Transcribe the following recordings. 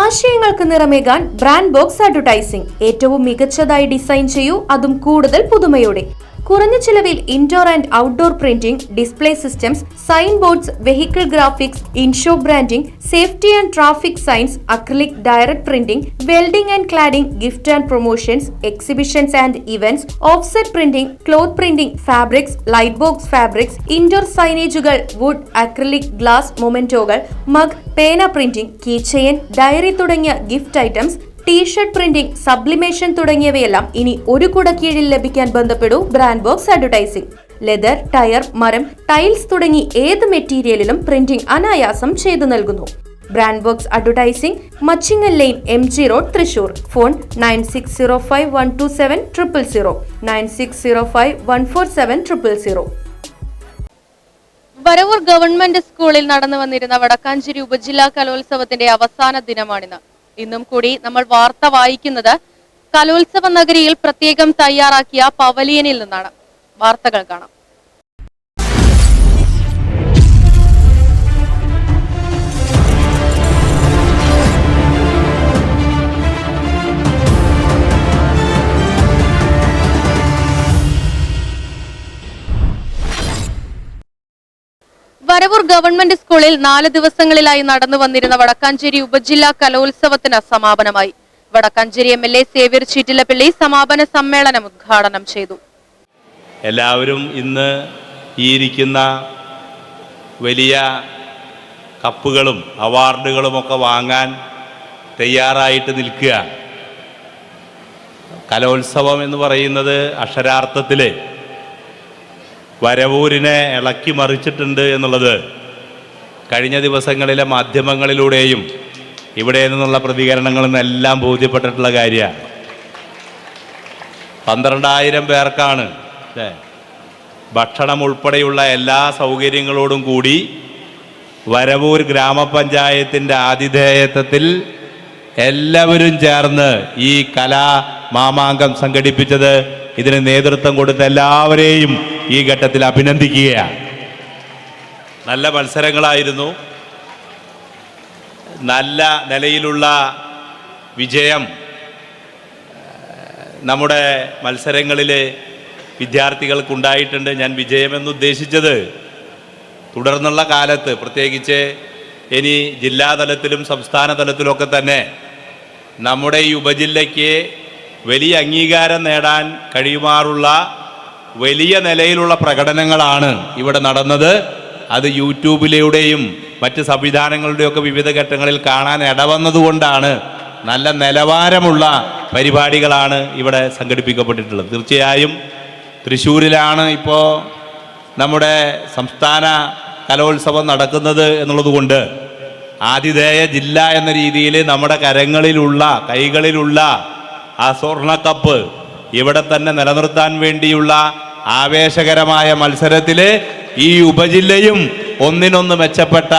ആശയങ്ങൾക്ക് നിറമേകാൻ brand box advertising ഏറ്റവും മികച്ചതായി ഡിസൈൻ ചെയ്യൂ, അതും കൂടുതൽ പുതുമയോടെ. കുറഞ്ഞ ചിലവിൽ indoor and outdoor printing, display systems, sign boards, vehicle graphics, in shop branding, safety and traffic signs, acrylic direct printing, welding and cladding, gift and promotions, exhibitions and events, offset printing, cloth printing, fabrics, light box fabrics, indoor സൈനേജുകൾ, wood, acrylic glass മൊമെന്റോകൾ, mug, പേന printing, key chain, diary തുടങ്ങിയ gift items, T shirt printing, sublimation തുടങ്ങിയവയെല്ലാം ഇനി ഒരു കുട കീഴിൽ ലഭിക്കാൻ ബന്ധപ്പെടൂ brand box advertising. Leather, tyre, മരം, ടൈൽസ് തുടങ്ങി ഏത് മെറ്റീരിയലിലും പ്രിന്റിംഗ് അനായാസം ചെയ്തു നൽകുന്നു. Brand box advertising, Machingal line, MG road, Thrissur. Phone 9605127000, 9605147000. Varavoor government സ്കൂളിൽ നടന്നു വന്നിരുന്ന വടക്കാഞ്ചേരി ഉപജില്ലാ കലോത്സവത്തിന്റെ അവസാന ദിനമാണിന്ന്. ഇന്നും കൂടി നമ്മൾ വാർത്ത വായിക്കുന്നത് കലോത്സവ നഗരിയിൽ പ്രത്യേകം തയ്യാറാക്കിയ പവലിയനിൽ നിന്നാണ്. വാർത്തകൾ കാണാം. വരവൂർ ഗവൺമെന്റ് സ്കൂളിൽ 4 ദിവസങ്ങളിലായി നടന്നു വന്നിരുന്ന വടക്കാഞ്ചേരി ഉപജില്ലാ കലോത്സവത്തിന് സമാപനമായി. വടക്കാഞ്ചേരി MLA സേവ്യർ ചീറ്റിലപ്പിള്ളി സമാപന സമ്മേളനം ഉദ്ഘാടനം ചെയ്തു. എല്ലാവരും ഇന്ന് ഈ ഇരിക്കുന്ന വലിയ കപ്പുകളും അവാർഡുകളും ഒക്കെ വാങ്ങാൻ തയ്യാറായിട്ട് നിൽക്കുക. കലോത്സവം എന്ന് പറയുന്നത് അക്ഷരാർത്ഥത്തിൽ വരവൂരിനെ ഇളക്കി മറിച്ചിട്ടുണ്ട് എന്നുള്ളത് കഴിഞ്ഞ ദിവസങ്ങളിലെ മാധ്യമങ്ങളിലൂടെയും ഇവിടെ നിന്നുള്ള പ്രതികരണങ്ങളിൽ നിന്നെല്ലാം ബോധ്യപ്പെട്ടിട്ടുള്ള കാര്യമാണ്. 12,000 പേർക്കാണ് ഭക്ഷണം ഉൾപ്പെടെയുള്ള എല്ലാ സൗകര്യങ്ങളോടും കൂടി വരവൂർ ഗ്രാമപഞ്ചായത്തിൻ്റെ ആതിഥേയത്വത്തിൽ എല്ലാവരും ചേർന്ന് ഈ കലാ മാമാങ്കം സംഘടിപ്പിച്ചത്. ഇതിന് നേതൃത്വം കൊടുത്ത എല്ലാവരെയും ഈ ഘട്ടത്തിൽ അഭിനന്ദിക്കുകയാണ്. നല്ല മത്സരങ്ങളായിരുന്നു. നല്ല നിലയിലുള്ള വിജയം നമ്മുടെ മത്സരങ്ങളിൽ വിദ്യാർത്ഥികൾക്കുണ്ടായിട്ടുണ്ട്. ഞാൻ വിജയമെന്നുദ്ദേശിച്ചത് തുടർന്നുള്ള കാലത്ത്, പ്രത്യേകിച്ച് ഇനി ജില്ലാതലത്തിലും സംസ്ഥാന തലത്തിലൊക്കെ തന്നെ നമ്മുടെ ഈ ഉപജില്ലയ്ക്ക് വലിയ അംഗീകാരം നേടാൻ കഴിയുമാറുള്ള വലിയ നിലയിലുള്ള പ്രകടനങ്ങളാണ് ഇവിടെ നടന്നത്. അത് യൂട്യൂബിലൂടെയും മറ്റ് സംവിധാനങ്ങളുടെയൊക്കെ വിവിധ ഘട്ടങ്ങളിൽ കാണാൻ ഇടവന്നതുകൊണ്ടാണ്. നല്ല നിലവാരമുള്ള പരിപാടികളാണ് ഇവിടെ സംഘടിപ്പിക്കപ്പെട്ടിട്ടുള്ളത്. തീർച്ചയായും തൃശ്ശൂരിലാണ് ഇപ്പോൾ നമ്മുടെ സംസ്ഥാന കലോത്സവം നടക്കുന്നത് എന്നുള്ളതുകൊണ്ട് ആതിഥേയ ജില്ല എന്ന രീതിയിൽ നമ്മുടെ കൈകളിലുള്ള ആ സ്വർണ്ണക്കപ്പ് ഇവിടെ തന്നെ നിലനിർത്താൻ വേണ്ടിയുള്ള ആവേശകരമായ മത്സരത്തിൽ ഈ ഉപജില്ലയും ഒന്നിനൊന്ന് മെച്ചപ്പെട്ട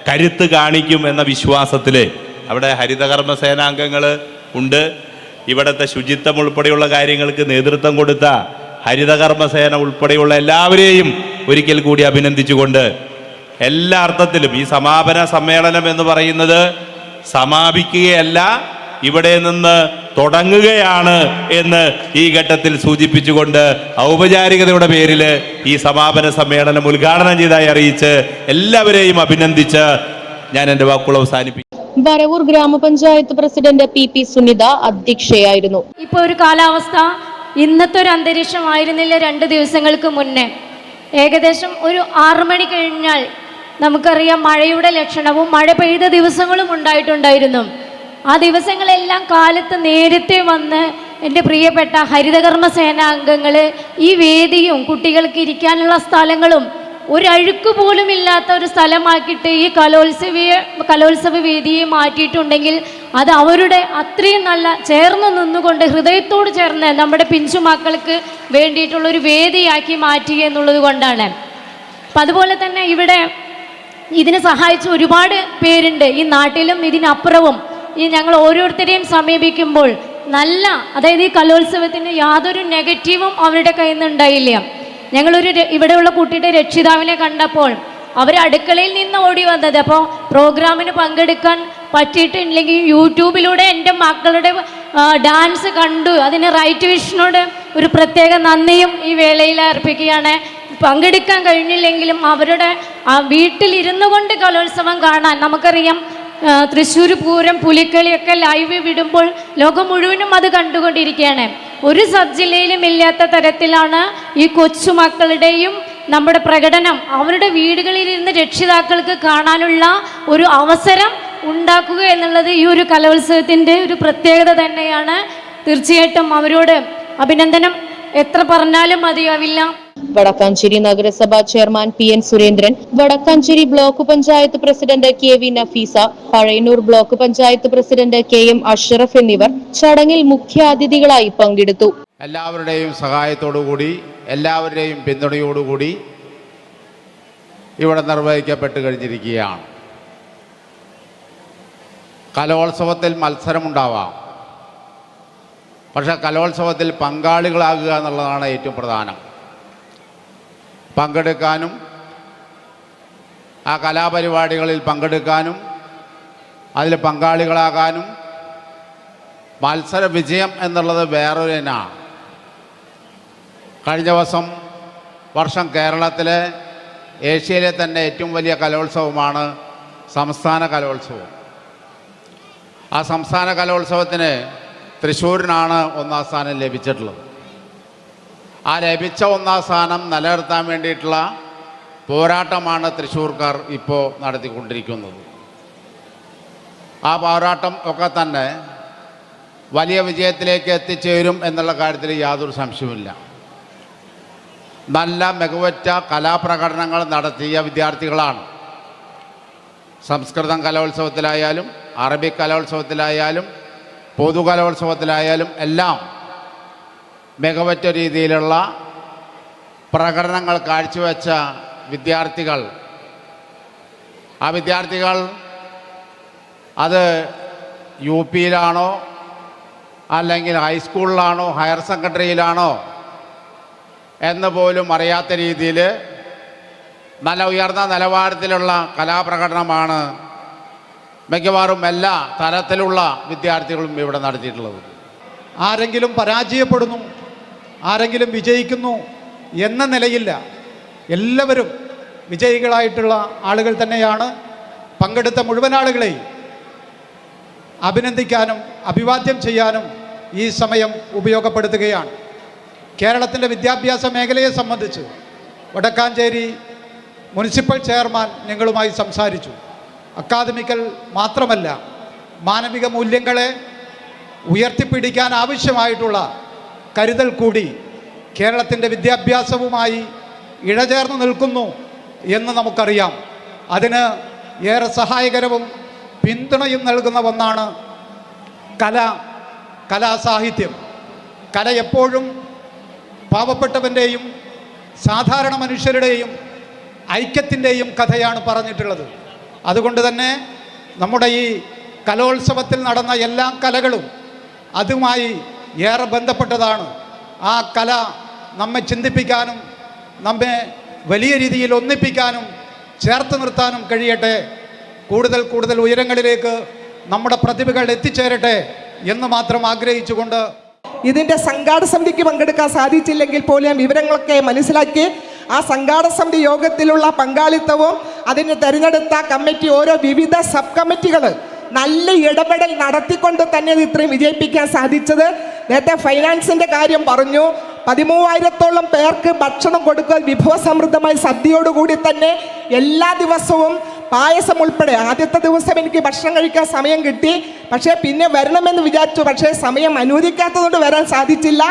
കരുത്ത് കാണിക്കും എന്ന വിശ്വാസത്തിൽ അവിടെ ഹരിതകർമ്മ സേനാംഗങ്ങൾ ഉണ്ട്. ഇവിടുത്തെ ശുചിത്വം ഉൾപ്പെടെയുള്ള കാര്യങ്ങൾക്ക് നേതൃത്വം കൊടുത്ത ഹരിതകർമ്മസേന ഉൾപ്പെടെയുള്ള എല്ലാവരെയും ഒരിക്കൽ കൂടി അഭിനന്ദിച്ചുകൊണ്ട് എല്ലാ അർത്ഥത്തിലും ഈ സമാപന സമ്മേളനം എന്ന് പറയുന്നത് സമാപിക്കുകയല്ല, ഇവിടെ നിന്ന് തുടങ്ങുകയാണ് എന്ന് ഈ ഘട്ടത്തിൽ സൂചിപ്പിച്ചുകൊണ്ട് ഔപചാരികതയുടെ പേരിൽ ഈ സമാപന സമ്മേളനം ഉദ്ഘാടനം ചെയ്തതായി അറിയിച്ച് എല്ലാവരെയും അഭിനന്ദിച്ച് ഞാൻ എൻ്റെ വാക്കുകൾ അവസാനിപ്പിക്കും. വരവൂർ ഗ്രാമപഞ്ചായത്ത് പ്രസിഡന്റ് PP സുനിത അധ്യക്ഷയായിരുന്നു. ഇപ്പോൾ ഒരു കാലാവസ്ഥ ഇന്നത്തെ ഒരു അന്തരീക്ഷമായിരുന്നില്ല 2 ദിവസങ്ങൾക്ക് മുന്നേ. ഏകദേശം ഒരു 6 മണി കഴിഞ്ഞാൽ നമുക്കറിയാം മഴയുടെ ലക്ഷണവും മഴ പെയ്ത ദിവസങ്ങളും ഉണ്ടായിട്ടുണ്ടായിരുന്നു. ആ ദിവസങ്ങളെല്ലാം കാലത്ത് നേരത്തെ വന്ന് എൻ്റെ പ്രിയപ്പെട്ട ഹരിതകർമ്മ സേനാംഗങ്ങൾ ഈ വേദിയും കുട്ടികൾക്ക് ഇരിക്കാനുള്ള സ്ഥലങ്ങളും ഒരഴുക്ക് പോലും ഇല്ലാത്ത ഒരു സ്ഥലമാക്കിയിട്ട് ഈ കലോത്സവ വേദിയെ മാറ്റിയിട്ടുണ്ടെങ്കിൽ അത് അവരുടെ അത്രയും നല്ല ചേർന്ന് നിന്നുകൊണ്ട് ഹൃദയത്തോട് ചേർന്ന് നമ്മുടെ പിഞ്ചു മക്കൾക്ക് വേണ്ടിയിട്ടുള്ളൊരു വേദിയാക്കി മാറ്റുക എന്നുള്ളത് കൊണ്ടാണ്. അപ്പം അതുപോലെ തന്നെ ഇവിടെ ഇതിനെ സഹായിച്ച ഒരുപാട് പേരുണ്ട് ഈ നാട്ടിലും ഇതിനപ്പുറവും. ഈ ഞങ്ങൾ ഓരോരുത്തരെയും സമീപിക്കുമ്പോൾ നല്ല, അതായത് ഈ കലോത്സവത്തിന് യാതൊരു നെഗറ്റീവും അവരുടെ കയ്യിൽ നിന്ന് ഉണ്ടായില്ല. ഞങ്ങളൊരു ഇവിടെയുള്ള കുട്ടിയുടെ രക്ഷിതാവിനെ കണ്ടപ്പോൾ അവർ അടുക്കളയിൽ നിന്ന് ഓടി വന്നത്. അപ്പോൾ പ്രോഗ്രാമിന് പങ്കെടുക്കാൻ പറ്റിയിട്ടില്ലെങ്കിൽ യൂട്യൂബിലൂടെ എൻ്റെ മക്കളുടെ ഡാൻസ് കണ്ടു. അതിന് റൈറ്റ് വിഷനോട് ഒരു പ്രത്യേക നന്ദിയും ഈ വേളയിൽ അർപ്പിക്കുകയാണ്. പങ്കെടുക്കാൻ കഴിഞ്ഞില്ലെങ്കിലും അവരുടെ വീട്ടിലിരുന്നു കൊണ്ട് കലോത്സവം കാണാൻ, നമുക്കറിയാം തൃശ്ശൂർ പൂരം, പുലിക്കളിയൊക്കെ ലൈവ് വിടുമ്പോൾ ലോകം മുഴുവനും അത് കണ്ടുകൊണ്ടിരിക്കുകയാണ്. ഒരു സബ് ജില്ലയിലും ഇല്ലാത്ത തരത്തിലാണ് ഈ കൊച്ചുമക്കളുടെയും നമ്മുടെ പ്രകടനം അവരുടെ വീടുകളിലിരുന്ന് രക്ഷിതാക്കൾക്ക് കാണാനുള്ള ഒരു അവസരം ഉണ്ടാക്കുക എന്നുള്ളത് ഈ ഒരു കലോത്സവത്തിൻ്റെ ഒരു പ്രത്യേകത തന്നെയാണ്. തീർച്ചയായിട്ടും അവരോട് അഭിനന്ദനം എത്ര പറഞ്ഞാലും മതിയാവില്ല. വടക്കാഞ്ചേരി നഗരസഭാ chairman PN Surendran, Vadakkanchery block panchayat president KV Nafeesa, Pazhayannur block panchayat president KM Ashraf എന്നിവർ ചടങ്ങിൽ മുഖ്യാതിഥികളായി പങ്കെടുത്തു. എല്ലാവരുടെയും സഹായത്തോടുകൂടി, എല്ലാവരുടെയും പിന്തുണയോടുകൂടി ഇവിടെ നിർവഹിക്കപ്പെട്ട് കഴിഞ്ഞിരിക്കുകയാണ്. കലോത്സവത്തിൽ മത്സരമുണ്ടാവാം, പക്ഷെ കലോത്സവത്തിൽ പങ്കാളികളാകുക എന്നുള്ളതാണ് ഏറ്റവും പ്രധാനം. പങ്കെടുക്കാനും ആ കലാപരിപാടികളിൽ പങ്കെടുക്കാനും അതിൽ പങ്കാളികളാകാനും മത്സര വിജയം എന്നുള്ളത് വേറൊരു ഇനമാണ്. കഴിഞ്ഞ വർഷം കേരളത്തിലെ ഏഷ്യയിലെ തന്നെ ഏറ്റവും വലിയ കലോത്സവമാണ് സംസ്ഥാന കലോത്സവം. ആ സംസ്ഥാന കലോത്സവത്തിന് തൃശ്ശൂരിനാണ് ഒന്നാം സ്ഥാനം ലഭിച്ചിട്ടുള്ളത്. ആ ലഭിച്ച ഒന്നാം സ്ഥാനം നിലനിർത്താൻ വേണ്ടിയിട്ടുള്ള പോരാട്ടമാണ് തൃശ്ശൂർക്കാർ ഇപ്പോൾ നടത്തിക്കൊണ്ടിരിക്കുന്നത്. ആ പോരാട്ടം ഒക്കെ തന്നെ വലിയ വിജയത്തിലേക്ക് എത്തിച്ചേരും എന്നുള്ള കാര്യത്തിൽ യാതൊരു സംശയവുമില്ല. നല്ല മികവുറ്റ കലാപ്രകടനങ്ങൾ നടത്തിയ വിദ്യാർത്ഥികളാണ്. സംസ്കൃതം കലോത്സവത്തിലായാലും അറബിക് കലോത്സവത്തിലായാലും പൊതു കലോത്സവത്തിലായാലും എല്ലാം മികവുറ്റ രീതിയിലുള്ള പ്രകടനങ്ങൾ കാഴ്ചവെച്ച വിദ്യാർത്ഥികൾ, ആ വിദ്യാർത്ഥികൾ അത് UPയിലാണോ അല്ലെങ്കിൽ ഹൈസ്കൂളിലാണോ ഹയർ സെക്കൻഡറിയിലാണോ എന്ന് പോലും അറിയാത്ത രീതിയിൽ നല്ല ഉയർന്ന നിലവാരത്തിലുള്ള കലാപ്രകടനമാണ് മിക്കവാറും എല്ലാ തരത്തിലുള്ള വിദ്യാർത്ഥികളും ഇവിടെ നടത്തിയിട്ടുള്ളത്. ആരെങ്കിലും പരാജയപ്പെടുന്നു, ആരെങ്കിലും വിജയിക്കുന്നു എന്ന നിലയില്ല. എല്ലാവരും വിജയികളായിട്ടുള്ള ആളുകൾ തന്നെയാണ്. പങ്കെടുത്ത മുഴുവൻ ആളുകളെയും അഭിനന്ദിക്കാനും അഭിവാദ്യം ചെയ്യാനും ഈ സമയം ഉപയോഗപ്പെടുത്തുകയാണ്. കേരളത്തിൻ്റെ വിദ്യാഭ്യാസ മേഖലയെ സംബന്ധിച്ച് വടക്കാഞ്ചേരി മുനിസിപ്പൽ ചെയർമാൻ നിങ്ങളുമായി സംസാരിച്ചു. അക്കാദമിക്കൽ മാത്രമല്ല, മാനവിക മൂല്യങ്ങളെ ഉയർത്തിപ്പിടിക്കാൻ ആവശ്യമായിട്ടുള്ള കരുതൽ കൂടി കേരളത്തിൻ്റെ വിദ്യാഭ്യാസവുമായി ഇഴചേർന്ന് നിൽക്കുന്നു എന്ന് നമുക്കറിയാം. അതിന് ഏറെ സഹായകരവും പിന്തുണയും നൽകുന്ന ഒന്നാണ് കലാസാഹിത്യം. കല എപ്പോഴും പാവപ്പെട്ടവൻ്റെയും സാധാരണ മനുഷ്യരുടെയും ഐക്യത്തിൻ്റെയും കഥയാണ് പറഞ്ഞിട്ടുള്ളത്. അതുകൊണ്ട് തന്നെ നമ്മുടെ ഈ കലോത്സവത്തിൽ നടന്ന എല്ലാ കലകളും അതുമായി ഏറെ ബന്ധപ്പെട്ടതാണ്. ആ കല നമ്മെ ചിന്തിപ്പിക്കാനും നമ്മെ വലിയ രീതിയിൽ ഒന്നിപ്പിക്കാനും ചേർത്ത് നിർത്താനും കഴിയട്ടെ. കൂടുതൽ കൂടുതൽ ഉയരങ്ങളിലേക്ക് നമ്മുടെ പ്രതിഭകൾ എത്തിച്ചേരട്ടെ എന്ന് മാത്രം ആഗ്രഹിച്ചുകൊണ്ട് ഇതിൻ്റെ സംഘാടക സമിതിക്ക് പങ്കെടുക്കാൻ സാധിച്ചില്ലെങ്കിൽ പോലും വിവരങ്ങളൊക്കെ മനസ്സിലാക്കി ആ സംഘാടക സമിതി യോഗത്തിലുള്ള പങ്കാളിത്തവും അതിന് തിരഞ്ഞെടുത്ത കമ്മിറ്റി, ഓരോ വിവിധ സബ് കമ്മിറ്റികൾ നല്ല ഇടപെടൽ നടത്തിക്കൊണ്ട് തന്നെ ഇത് ഇത്രയും വിജയിപ്പിക്കാൻ സാധിച്ചത്. നേരത്തെ ഫൈനാൻസിൻ്റെ കാര്യം പറഞ്ഞു. 13,000-ഓളം പേർക്ക് ഭക്ഷണം കൊടുക്കുക, വിഭവസമൃദ്ധമായ സദ്യയോടുകൂടി തന്നെ എല്ലാ ദിവസവും പായസം ഉൾപ്പെടെ. ആദ്യത്തെ ദിവസം എനിക്ക് ഭക്ഷണം കഴിക്കാൻ സമയം കിട്ടി, പക്ഷേ പിന്നെ വരണമെന്ന് വിചാരിച്ചു. പക്ഷേ സമയം അനുവദിക്കാത്തതുകൊണ്ട് വരാൻ സാധിച്ചില്ല.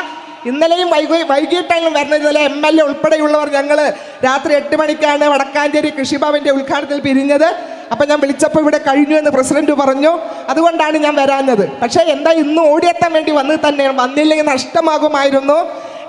ഇന്നലെയും വൈകിട്ടാണ് വരുന്നത്. ഇന്നലെ MLA ഉൾപ്പെടെയുള്ളവർ ഞങ്ങൾ രാത്രി 8 മണിക്കാണ് വടക്കാഞ്ചേരി കൃഷിഭവൻ്റെ ഉദ്ഘാടനത്തിൽ പിരിഞ്ഞത്. അപ്പം ഞാൻ വിളിച്ചപ്പോൾ ഇവിടെ കഴിഞ്ഞു എന്ന് പ്രസിഡന്റ് പറഞ്ഞു. അതുകൊണ്ടാണ് ഞാൻ വരാഞ്ഞത്. പക്ഷേ എന്താ ഇന്ന് ഓടിയെത്താൻ വേണ്ടി വന്നില്ലെങ്കിൽ നഷ്ടമാകുമായിരുന്നു.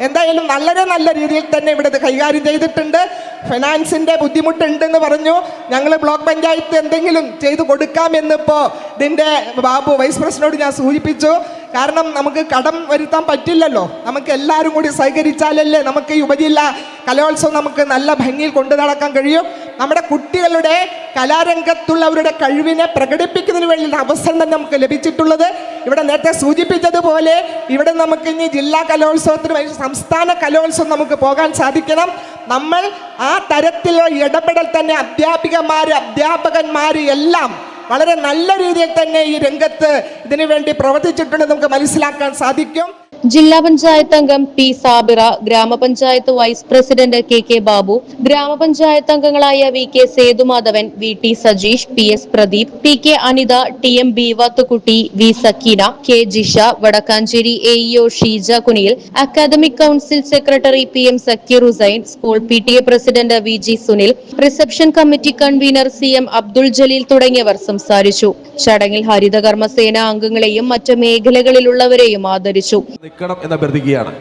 എന്തായാലും നല്ല രീതിയിൽ തന്നെ ഇവിടെ കൈകാര്യം ചെയ്തിട്ടുണ്ട്. ഫിനാൻസിൻ്റെ ബുദ്ധിമുട്ടുണ്ടെന്ന് പറഞ്ഞു. ഞങ്ങൾ ബ്ലോക്ക് പഞ്ചായത്ത് എന്തെങ്കിലും ചെയ്തു കൊടുക്കാമെന്നിപ്പോൾ ഇതിൻ്റെ ബാബു വൈസ് പ്രസിഡന്റിനോട് ഞാൻ സൂചിപ്പിച്ചു. കാരണം നമുക്ക് കടം വരുത്താൻ പറ്റില്ലല്ലോ. നമുക്ക് എല്ലാവരും കൂടി സഹകരിച്ചാലല്ലേ നമുക്ക് ഈ ഉപജില്ല കലോത്സവം നമുക്ക് നല്ല ഭംഗിയിൽ കൊണ്ടു നടക്കാൻ കഴിയും. നമ്മുടെ കുട്ടികളുടെ കലാരംഗത്തുള്ളവരുടെ കഴിവിനെ പ്രകടിപ്പിക്കുന്നതിന് വേണ്ടിയുള്ള അവസരം തന്നെ നമുക്ക് ലഭിച്ചിട്ടുള്ളത്. ഇവിടെ നേരത്തെ സൂചിപ്പിച്ചതുപോലെ ഇവിടെ നമുക്ക് ഇനി ജില്ലാ കലോത്സവത്തിന് വേണ്ടി സംസ്ഥാന കലോത്സവം നമുക്ക് പോകാൻ സാധിക്കണം. നമ്മൾ ആ തരത്തിലുള്ള ഇടപെടൽ തന്നെ അധ്യാപകന്മാർ എല്ലാം വളരെ നല്ല രീതിയിൽ തന്നെ ഈ രംഗത്ത് ഇതിനു വേണ്ടി പ്രവർത്തിച്ചിട്ടുണ്ടെന്ന് നമുക്ക് മനസ്സിലാക്കാൻ സാധിക്കും. ജില്ലാ പഞ്ചായത്ത് അംഗം പി സാബിറ, ഗ്രാമപഞ്ചായത്ത് വൈസ് പ്രസിഡന്റ് കെ ബാബു, ഗ്രാമപഞ്ചായത്ത് അംഗങ്ങളായ V K Sethumadhavan, V T Sajeesh, P S Pradeep, P K Anitha, T M Beevathukutty, V Sakkeena, K Jisha, Vadakkanchery AEO Sheeja Kuniyil, academic council secretary P M Sakkeer Hussain, school PTA president V G Sunil, reception committee convener C M Abdul Jaleel തുടങ്ങിയവർ സംസാരിച്ചു. ചടങ്ങിൽ ഹരിതകർമ്മസേന അംഗങ്ങളെയും മറ്റ് മേഖലകളിലുള്ളവരെയും ആദരിച്ചു. നിൽക്കണം എന്ന് അഭ്യർത്ഥിക്കുകയാണ്.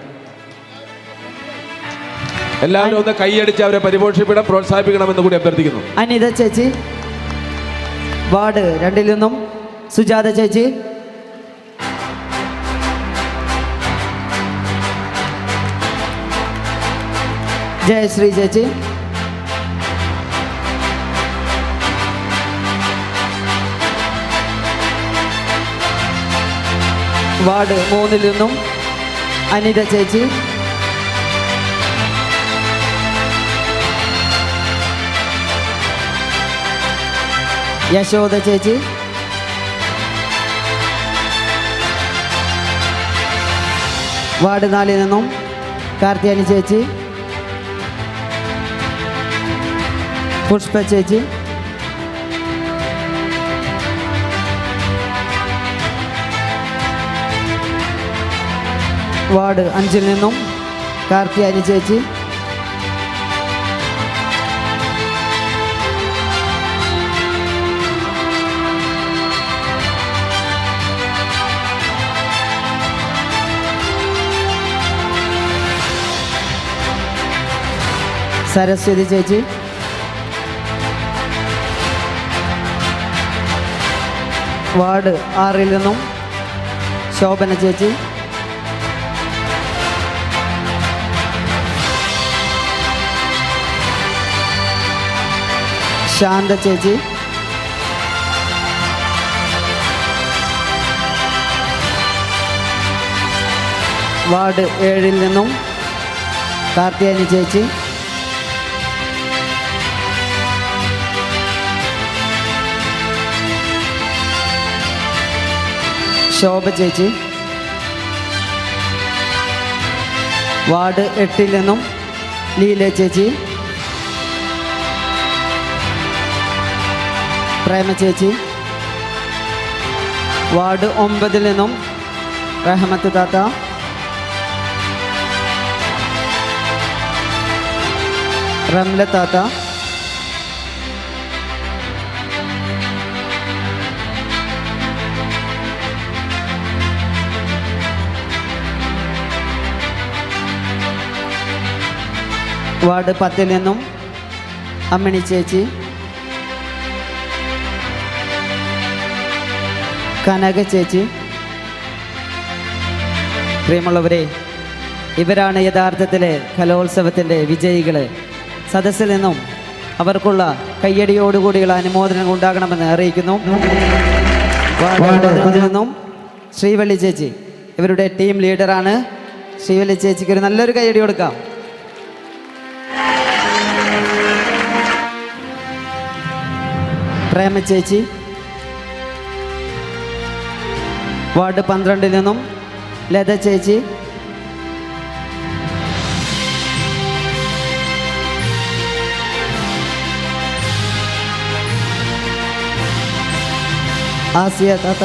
എല്ലാവരും ഒന്ന് കൈയടിച്ച് അവരെ പരിപോഷിപ്പിക്കണം, പ്രോത്സാഹിപ്പിക്കണമെന്ന് കൂടി അഭ്യർത്ഥിക്കുന്നു. അനിത ചേച്ചി വാർഡ് 2 നിന്നും, സുജാത ചേച്ചി, ജയശ്രീ ചേച്ചി, വാർഡ് 3 നിന്നും അനിത ചേച്ചി, യശോദ ചേച്ചി, വാർഡ് 4 നിന്നും കാർത്തിയാനി ചേച്ചി, പുഷ്പ ചേച്ചി, വാർഡ് 5 നിന്നും കാർത്തിയാനി ചേച്ചി, സരസ്വതി ചേച്ചി, വാർഡ് 6 നിന്നും ശോഭന ചേച്ചി, ശാന്ത ചേച്ചി, വാർഡ് 7 നിന്നും കാർത്തിയാനി ചേച്ചി, ശോഭ ചേച്ചി, വാർഡ് 8 നിന്നും ലീല ചേച്ചി, പ്രേമ ചേച്ചി, വാർഡ് 9 നിന്നും റഹ്മത്ത് താത്ത, റംല താത്ത, വാർഡ് 10 നിന്നും അമ്മിണി ചേച്ചി, കനക ചേച്ചി. പ്രിയമുള്ളവരെ, ഇവരാണ് യഥാർത്ഥത്തിലെ കലോത്സവത്തിൻ്റെ വിജയികൾ. സദസ്സിൽ നിന്നും അവർക്കുള്ള കയ്യടിയോടുകൂടിയുള്ള അനുമോദനം ഉണ്ടാകണമെന്ന് അറിയിക്കുന്നു. വാർഡ് നിന്നും ശ്രീവള്ളി ചേച്ചി ഇവരുടെ ടീം ലീഡറാണ്. ശ്രീവള്ളി ചേച്ചിക്ക് ഒരു നല്ലൊരു കയ്യടി കൊടുക്കാം. പ്രേമ ചേച്ചി, വാർഡ് 12 നിന്നും ലത ചേച്ചി, ആസിയ താത്ത,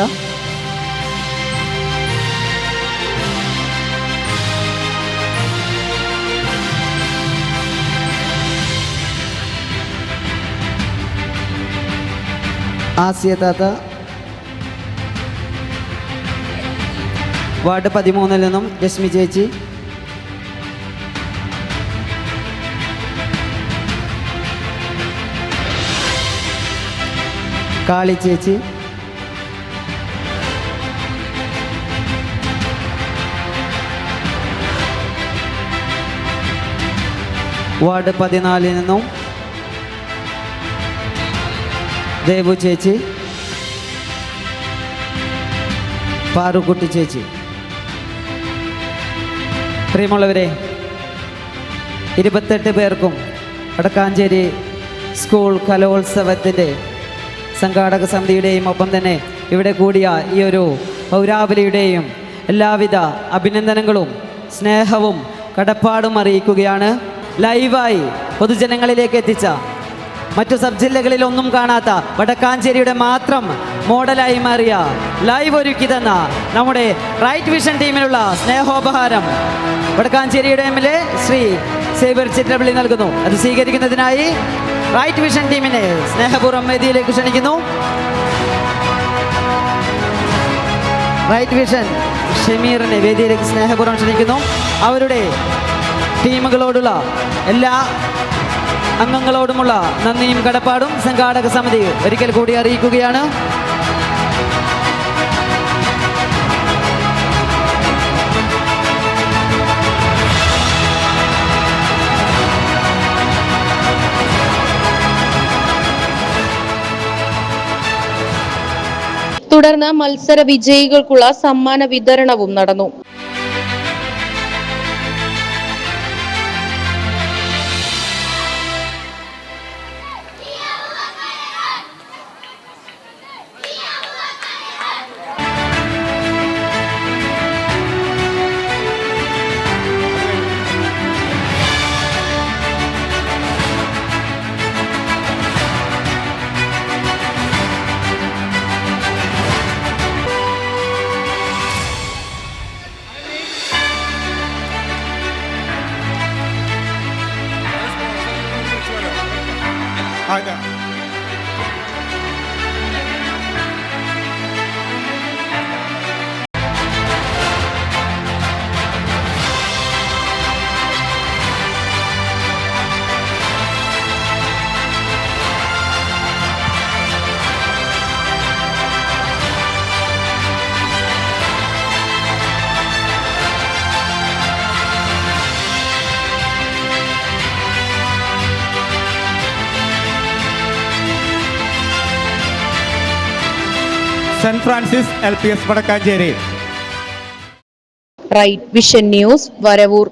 ആസിയ താത്ത, വാർഡ് 13 നിന്നും രശ്മി ചേച്ചി, കാളി ചേച്ചി, വാർഡ് 14 നിന്നും ദേവു ചേച്ചി, പാറുക്കുട്ടി ചേച്ചി. പ്രിയമുള്ളവരെ, 28 പേർക്കും വടക്കാഞ്ചേരി സ്കൂൾ കലോത്സവത്തിൻ്റെ സംഘാടക സമിതിയുടെയും ഒപ്പം തന്നെ ഇവിടെ കൂടിയ ഈ ഒരു പൗരാവലിയുടെയും എല്ലാവിധ അഭിനന്ദനങ്ങളും സ്നേഹവും കടപ്പാടും അറിയിക്കുകയാണ്. ലൈവായി പൊതുജനങ്ങളിലേക്ക് എത്തിച്ച മറ്റു സബ് ജില്ലകളിലൊന്നും കാണാത്ത വടക്കാഞ്ചേരിയുടെ മാത്രം മോഡലായി മാറിയ ലൈവ് ഒരുക്കി തന്ന നമ്മുടെ റൈറ്റ് വിഷൻ ടീമിനുള്ള സ്നേഹോപഹാരം വടക്കാഞ്ചേരിയുടെ MLA ശ്രീ സേവ്യർ ചിത്രപ്പള്ളി നൽകുന്നു. അത് സ്വീകരിക്കുന്നതിനായി റൈറ്റ് വിഷൻ ടീമിനെ സ്നേഹപൂർവ്വം വേദിയിലേക്ക് ക്ഷണിക്കുന്നു. റൈറ്റ് വിഷൻ ഷമീറിനെ വേദിയിലേക്ക് സ്നേഹപൂർവ്വം ക്ഷണിക്കുന്നു. അവരുടെ ടീമുകളോടുള്ള എല്ലാ അംഗങ്ങളോടുമുള്ള നന്ദിയും കടപ്പാടും സംഘാടക സമിതി ഒരിക്കൽ കൂടി അറിയിക്കുകയാണ്. തുടർന്ന് മത്സര വിജയികൾക്കുള്ള സമ്മാന വിതരണവും നടന്നു. Saint Francis LPS Vadakkanchery. Right Vision News, Varavoor.